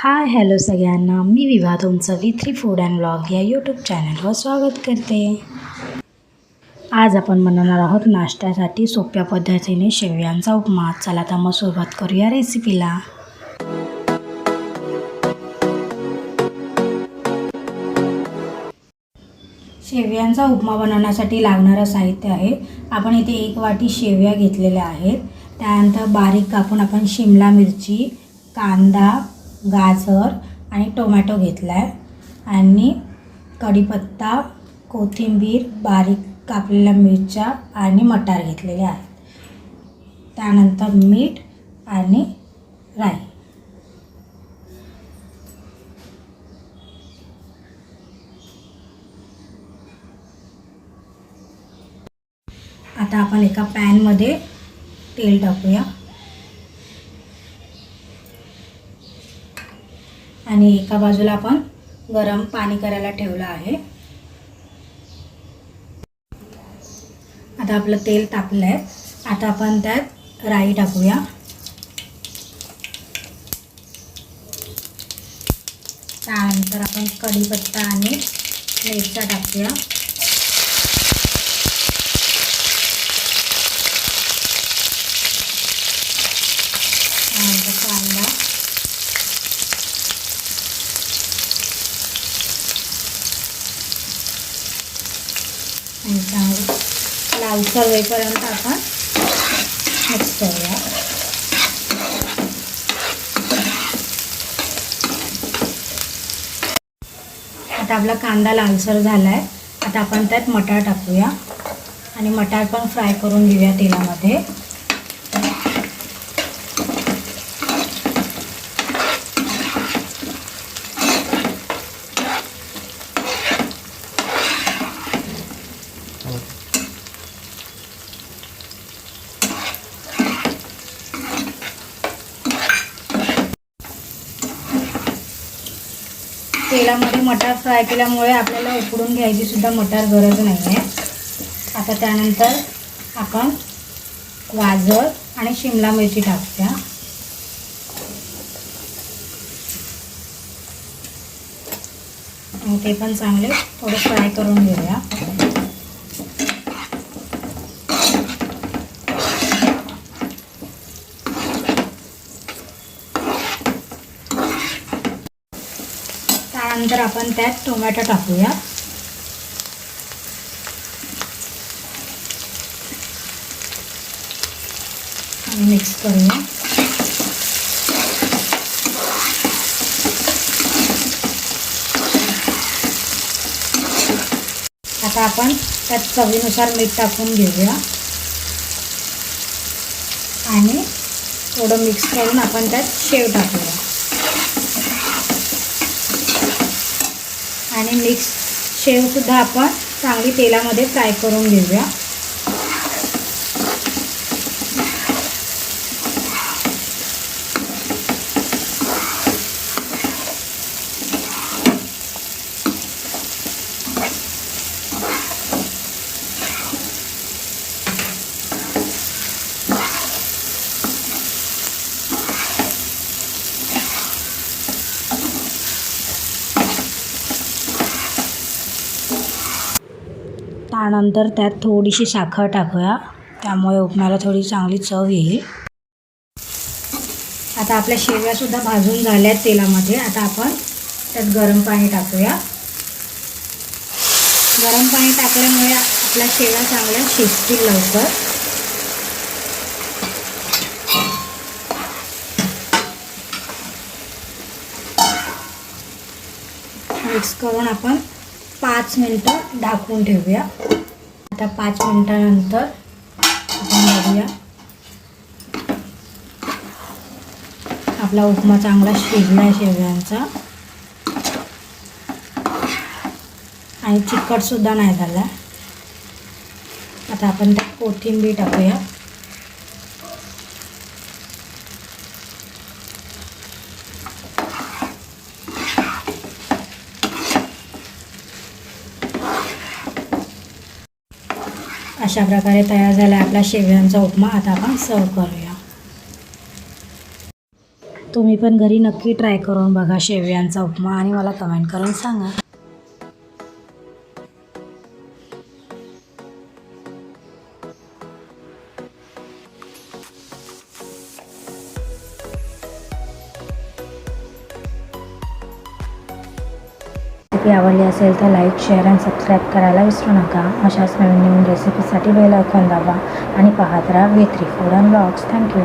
Hi hello सगळ्यांना, मी विभा तुमचं V3 food and blog या यूट्यूब चॅनलवर स्वागत करते। आज आपण बनवणार आहोत नाश्त्यासाठी सोप्या पद्धतीने शेवयांचा उपमा। चला तर मग सुरुवात करूया रेसिपीला। शेवयांचा उपमा बनवण्यासाठी लागणारं साहित्य आहे, आपण इथे 1 वाटी शेवया घेतलेल्या आहेत। त्यानंतर बारीक कापून आपण शिमला मिरची, कांदा, गाजर आणि टोमॅटो घेतलाय आणि कढीपत्ता, कोथिंबीर, बारीक कापलेल्या मिरच्या आणि मटार घेतलेले आहेत। त्यानंतर मीठ आणि राई। आता आपण एका पॅन मध्ये तेल टाकूया आणि एका बाजूला आपण गरम पाणी करायला ठेवलं आहे। आता आपलं तेल तापलंय, आता आपण त्यात राई टाकूया। त्यानंतर आपण कढीपत्ता आणि मिरच्या टाकूया। त्यानंतर कांदा आणि चांगलं लालसर होईपर्यंत आपण मिक्स करूया। आता आपला कांदा लालसर झालाय, आता आपण त्यात मटार टाकूया आणि मटार पण फ्राय करून घेऊया तेलामध्ये। तेलामध्ये मटार फ्राय केल्यामुळे आपल्याला उकडून घ्यायची सुद्धा मटार गरज नाही आहे। आता त्यानंतर आपण गाजर आणि शिमला मिरची टाकूया आणि ते पण चांगले थोडे फ्राय करून घेऊया। त्यानंतर आपण त्यात टोमॅटो टाकूया आणि मिक्स करूया। आता आपण त्यात चवीनुसार मीठ टाकून घेऊया आणि थोडं मिक्स करून आपण त्यात शेव टाकूया आणि मिक्स शेव सुद्धा आपण चांगली तेलामध्ये फ्राय करून घेऊया। त्यानंतर त्यात थोडीशी साखर टाकूया, त्यामुळे उपम्याला थोडी चांगली चव येईल। आता आपल्या शेवया सुद्धा भाजून झाल्यात तेलामध्ये। आता आपण त्यात गरम पाणी टाकूया। गरम पाणी टाकल्यामुळे आपल्या शेवया चांगल्या शिजतील लवकर। मिक्स करून आपण 5 मिनिटं ढाकून ठेवूया। आता 5 मिनिटानंतर आपण बघूया, आपला उपमा चांगला शिजलाय शेवयांचा आणि चिकट सुद्धा नाही झाला। आता आपण त्यात कोथिंबीर टाकूया अशा प्रकारे तयार झाला आपला शेवयांचा उपमा। आता आपण सर्व करूया। तुम्ही पण घरी नक्की ट्राय करून बघा शेवयांचा उपमा आणि मला कमेंट करून सांगा. रेसिपी आवडली असेल तर लाईक, शेअर आणि सबस्क्राईब करायला विसरू नका. अशाच नवीन नवीन रेसिपीसाठी बेल आयकॉन दाबा आणि पाहत राहा V3 food and blogs. Thank you.